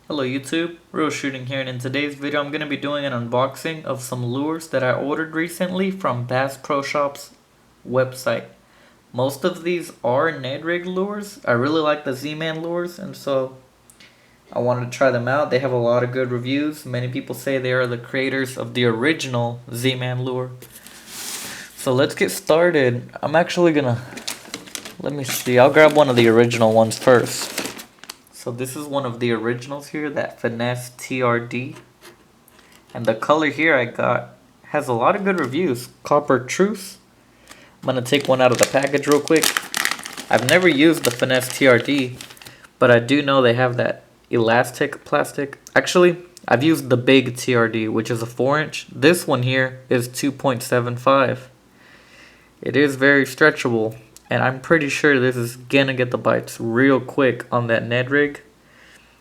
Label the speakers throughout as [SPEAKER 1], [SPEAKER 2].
[SPEAKER 1] Hello YouTube, Real Shooting here, and in today's video I'm going to be doing an unboxing of some lures that I ordered recently from Bass Pro Shops website. Most of these are Ned Rig lures. I really like the Z-Man lures, and so I wanted to try them out. They have a lot of good reviews. Many people say they are the creators of the original Z-Man lure. So let's get started. I'm actually gonna, let me see, I'll grab one of the original ones first. So this is one of the originals here, that Finesse TRD. And the color here I got has a lot of good reviews. Copper Truce. I'm going to take one out of the package real quick. I've never used the Finesse TRD, but I do know they have that elastic plastic. Actually, I've used the big TRD, which is a 4-inch. This one here is 2.75. It is very stretchable. And I'm pretty sure this is gonna get the bites real quick on that Ned Rig,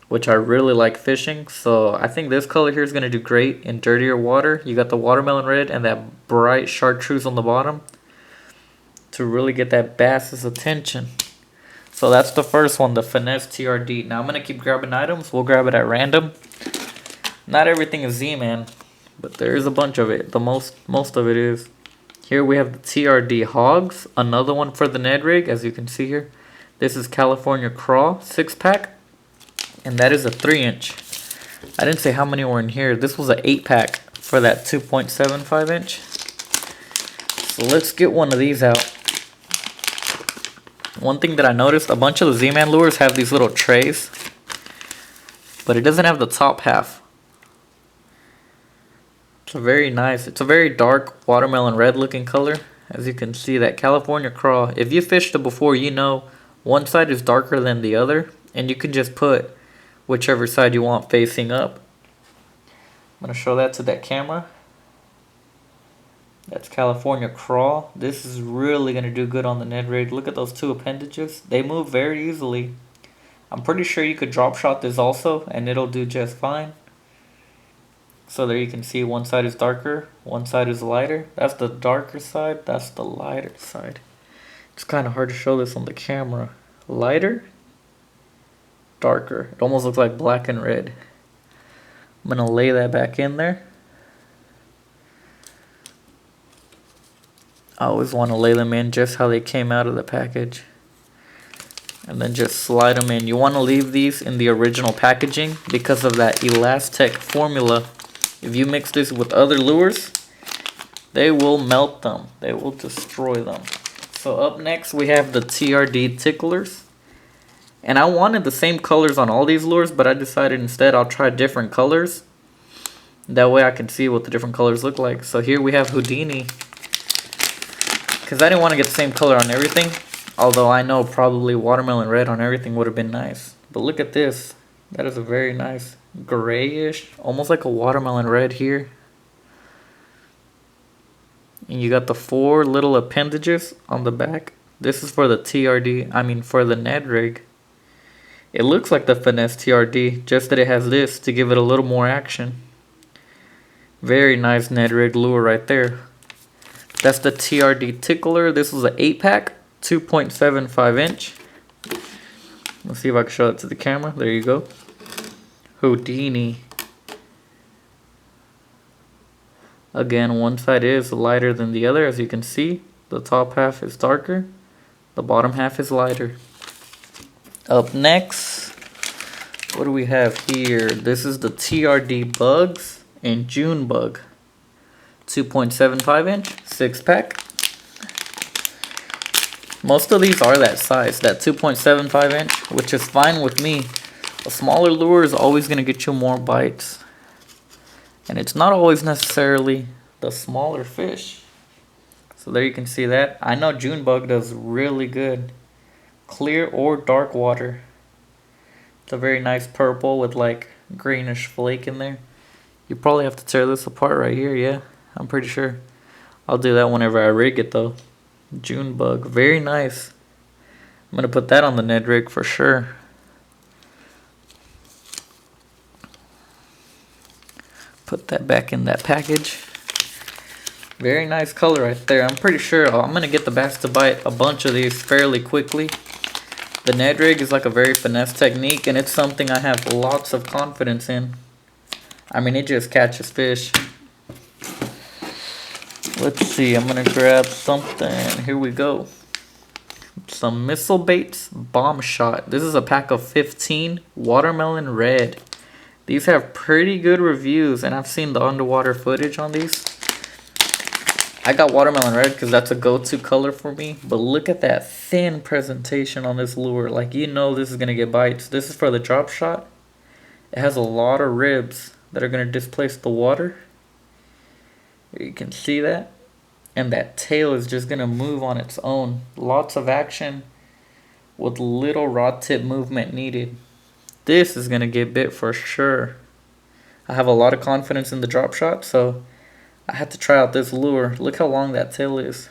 [SPEAKER 1] which I really like fishing. So I think this color here is gonna do great in dirtier water. You got the watermelon red and that bright chartreuse on the bottom to really get that bass's attention. So that's the first one, the Finesse TRD. Now I'm gonna keep grabbing items. We'll grab it at random. Not everything is Z-Man, but there is a bunch of it. Most of it is. Here we have the TRD Hogs, another one for the Ned Rig, as you can see here. This is California Craw 6-pack, and that is a 3-inch. I didn't say how many were in here. This was an 8-pack for that 2.75-inch. So let's get one of these out. One thing that I noticed, a bunch of the Z-Man lures have these little trays, but it doesn't have the top half. It's very nice. It's a very dark watermelon red looking color. As you can see, that California Craw, if you fished it before, you know one side is darker than the other, and you can just put whichever side you want facing up. I'm going to show that to that camera. That's California Craw. This is really going to do good on the Ned Rig. Look at those two appendages. They move very easily. I'm pretty sure you could drop shot this also, and it'll do just fine. So there you can see one side is darker, one side is lighter. That's the darker side, that's the lighter side. It's kind of hard to show this on the camera. Lighter, darker. It almost looks like black and red. I'm going to lay that back in there. I always want to lay them in just how they came out of the package. And then just slide them in. You want to leave these in the original packaging because of that Elastec formula. If you mix this with other lures, they will melt them. They will destroy them. So up next we have the TRD ticklers. And I wanted the same colors on all these lures, but I decided instead I'll try different colors. That way I can see what the different colors look like. So here we have Houdini. Because I didn't want to get the same color on everything. Although I know probably watermelon red on everything would have been nice. But look at this. That is a very nice grayish, almost like a watermelon red here. And you got the 4 little appendages on the back. This is for the TRD, for the Ned Rig. It looks like the Finesse TRD, just that it has this to give it a little more action. Very nice Ned Rig lure right there. That's the TRD Tickler. This was an 8-pack, 2.75-inch. Let's see if I can show it to the camera. There you go. Houdini. Again, one side is lighter than the other, as you can see. The top half is darker. The bottom half is lighter. Up next, what do we have here? This is the TRD Bugs and June Bug. 2.75-inch, 6-pack. Most of these are that size, that 2.75-inch, which is fine with me. A smaller lure is always going to get you more bites. And it's not always necessarily the smaller fish. So there you can see that. I know June Bug does really good. Clear or dark water. It's a very nice purple with like greenish flake in there. You probably have to tear this apart right here, yeah. I'm pretty sure. I'll do that whenever I rig it though. June Bug, very nice. I'm going to put that on the Ned Rig for sure. Put that back in that package. Very nice color right there. I'm pretty sure I'm going to get the bass to bite a bunch of these fairly quickly. The Ned rig is like a very finesse technique, and it's something I have lots of confidence in. I mean, it just catches fish. Let's see, I'm gonna grab something. Here we go. Some Missile Baits Bomb Shot. This is a pack of 15 Watermelon Red. These have pretty good reviews, and I've seen the underwater footage on these. I got Watermelon Red because that's a go-to color for me. But look at that thin presentation on this lure. Like, you know this is going to get bites. This is for the drop shot. It has a lot of ribs that are going to displace the water. You can see that. And that tail is just going to move on its own. Lots of action with little rod tip movement needed. This is going to get bit for sure. I have a lot of confidence in the drop shot, so I had to try out this lure. Look how long that tail is.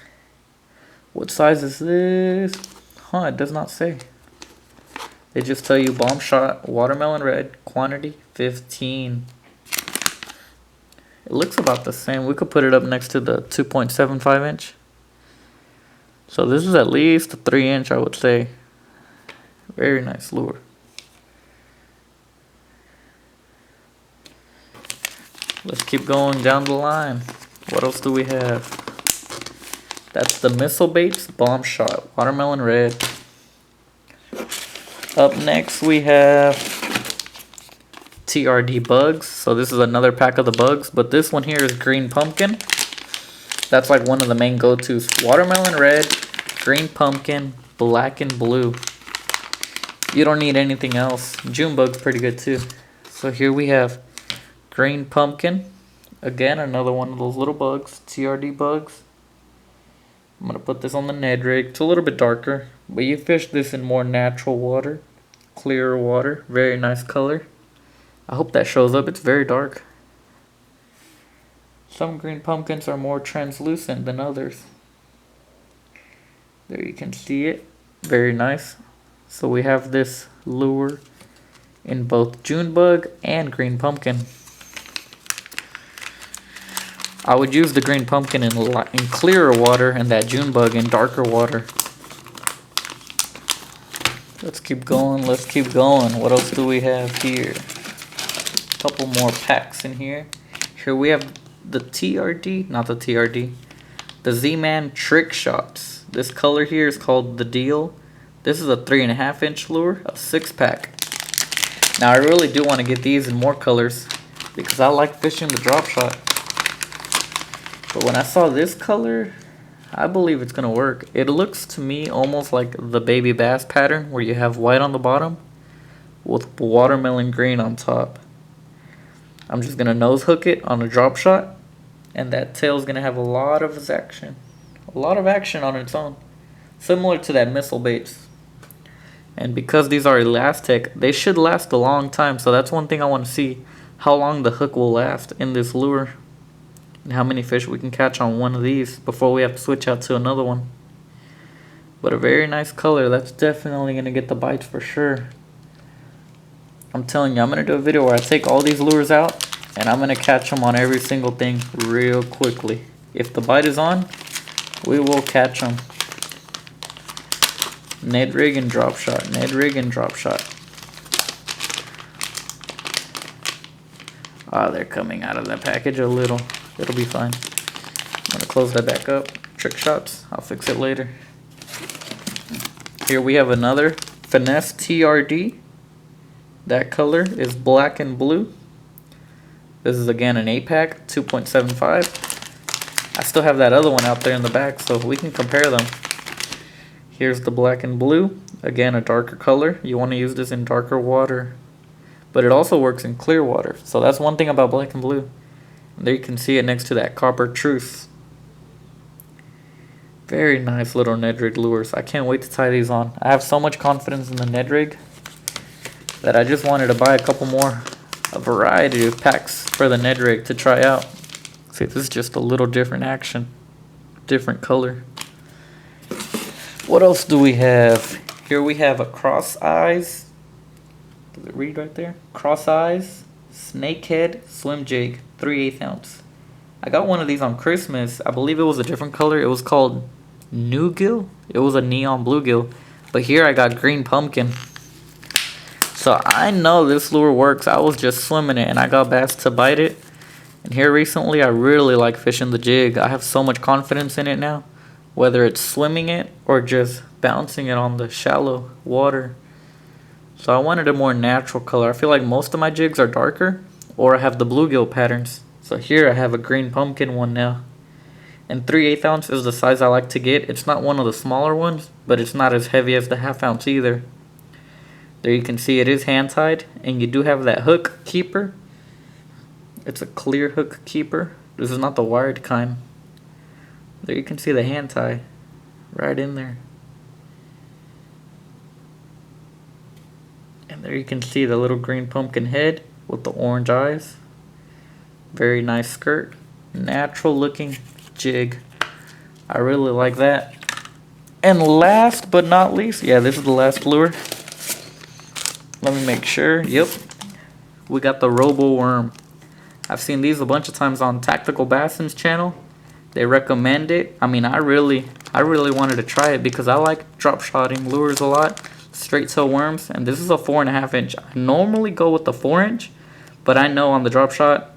[SPEAKER 1] What size is this? Huh, it does not say. They just tell you Bomb Shot, Watermelon Red, quantity 15. It looks about the same. We could put it up next to the 2.75 inch. So this is at least a 3 inch, I would say. Very nice lure. Let's keep going down the line. What else do we have? That's the Missile Baits Bomb Shot, Watermelon Red. Up next we have TRD Bugs. So this is another pack of the bugs, but this one here is Green Pumpkin. That's like one of the main go-tos. Watermelon Red, Green Pumpkin, Black and Blue. You don't need anything else. June Bug's pretty good too. So here we have Green Pumpkin. Again, another one of those little bugs. TRD Bugs. I'm going to put this on the Ned rig. It's a little bit darker, but you fish this in more natural water. Clearer water. Very nice color. I hope that shows up. It's very dark. Some green pumpkins are more translucent than others. There you can see it. Very nice. So we have this lure in both June Bug and Green Pumpkin. I would use the Green Pumpkin in clearer water and that June Bug in darker water. Let's keep going. Let's keep going. What else do we have here? Couple more packs in here. Here we have the TRD, not the TRD, the Z-Man Trick Shots. This color here is called the Deal. This is a 3.5 inch lure, a 6-pack. Now I really do want to get these in more colors because I like fishing the drop shot. But when I saw this color, I believe it's gonna work. It looks to me almost like the baby bass pattern where you have white on the bottom with watermelon green on top. I'm just gonna nose hook it on a drop shot, and that tail's gonna have a lot of action. A lot of action on its own. Similar to that Missile Baits. And because these are elastic, they should last a long time. So that's one thing I want to see. How long the hook will last in this lure. And how many fish we can catch on one of these before we have to switch out to another one. But a very nice color. That's definitely gonna get the bites for sure. I'm telling you, I'm going to do a video where I take all these lures out and I'm going to catch them on every single thing real quickly. If the bite is on, we will catch them. Ned rig and drop shot. Ned rig and drop shot. Ah, they're coming out of that package a little. It'll be fine. I'm going to close that back up. Trick shots. I'll fix it later. Here we have another Finesse TRD. That color is Black and Blue. This is again an 8-pack, 2.75. I still have that other one out there in the back, so we can compare them. Here's the Black and Blue. Again, a darker color. You want to use this in darker water. But it also works in clear water. So that's one thing about Black and Blue. And there you can see it next to that Copper Truth. Very nice little Ned rig lures. I can't wait to tie these on. I have so much confidence in the Ned rig that I just wanted to buy a couple more, a variety of packs for the Ned rig to try out. See, this is just a little different action, different color. What else do we have? Here we have a Cross Eyes. Does it read right there? Cross Eyes Snakehead Swim Jig 3/8 ounce. I got one of these on Christmas. I believe it was a different color. It was called Newgill. It was a neon bluegill. But here I got green pumpkin. So I know this lure works. I was just swimming it and I got bass to bite it. And here recently I really like fishing the jig. I have so much confidence in it now. Whether it's swimming it or just bouncing it on the shallow water. So I wanted a more natural color. I feel like most of my jigs are darker or I have the bluegill patterns. So here I have a green pumpkin one now. And 3/8 ounce is the size I like to get. It's not one of the smaller ones, but it's not as heavy as the 1/2 ounce either. There you can see it is hand tied, and you do have that hook keeper. It's a clear hook keeper. This is not the wired kind. There you can see the hand tie right in there. And there you can see the little green pumpkin head with the orange eyes. Very nice skirt. Natural looking jig. I really like that. And last but not least, yeah, this is the last lure. Let me make sure. Yep. We got the Robo Worm. I've seen these a bunch of times on Tactical Basson's channel. They recommend it. I mean, I really wanted to try it because I like drop shotting lures a lot. Straight tail worms. And this is a 4.5 inch. I normally go with the 4 inch, but I know on the drop shot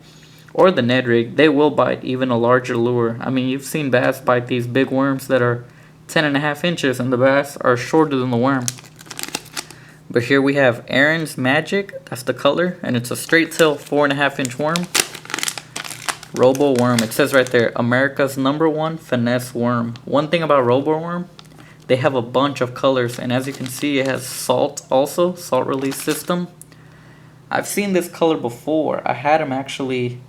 [SPEAKER 1] or the Ned rig, they will bite even a larger lure. I mean, you've seen bass bite these big worms that are 10.5 inches and the bass are shorter than the worm. But here we have Aaron's Magic, that's the color, and it's a straight tail 4.5 inch worm. Robo Worm, it says right there, America's #1 finesse worm. One thing about Robo Worm, they have a bunch of colors, and as you can see, it has salt also, salt release system. I've seen this color before. I had them actually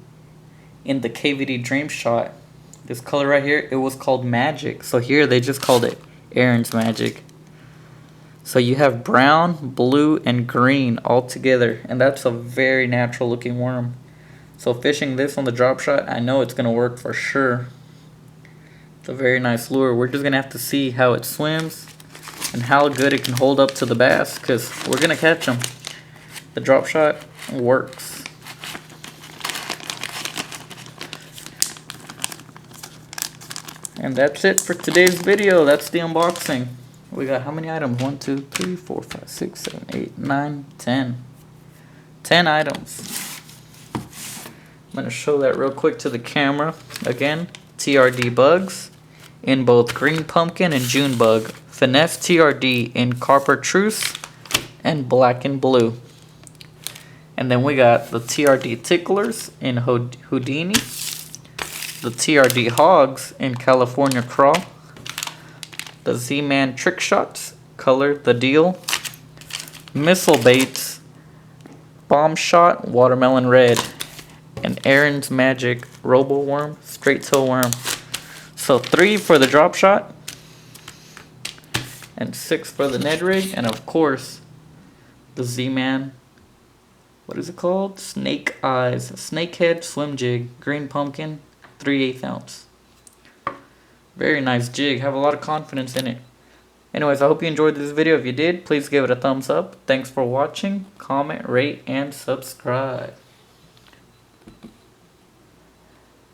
[SPEAKER 1] in the KVD Dream Shot. This color right here, it was called Magic. So here they just called it Aaron's Magic. So you have brown, blue, and green all together. And that's a very natural looking worm. So fishing this on the drop shot, I know it's going to work for sure. It's a very nice lure. We're just going to have to see how it swims and how good it can hold up to the bass, because we're going to catch them. The drop shot works. And that's it for today's video. That's the unboxing. We got how many items? 1, 2, 3, 4, 5, 6, 7, 8, 9, 10. 10 items. I'm going to show that real quick to the camera. Again, TRD bugs in both green pumpkin and June bug. Finesse TRD in copper truce and black and blue. And then we got the TRD ticklers in Houdini. The TRD hogs in California crawl. The Z-Man trick shots, color the deal. Missile baits, bomb shot, watermelon red. And Aaron's Magic Robo Worm, straight tail worm. So 3 for the drop shot. And 6 for the Ned rig. And of course, the Z-Man, what is it called? Snake Eyes, Snakehead Swim Jig, green pumpkin, 3/8 ounce. Very nice jig. Have a lot of confidence in it. Anyways, I hope you enjoyed this video. If you did, please give it a thumbs up. Thanks for watching. Comment, rate, and subscribe.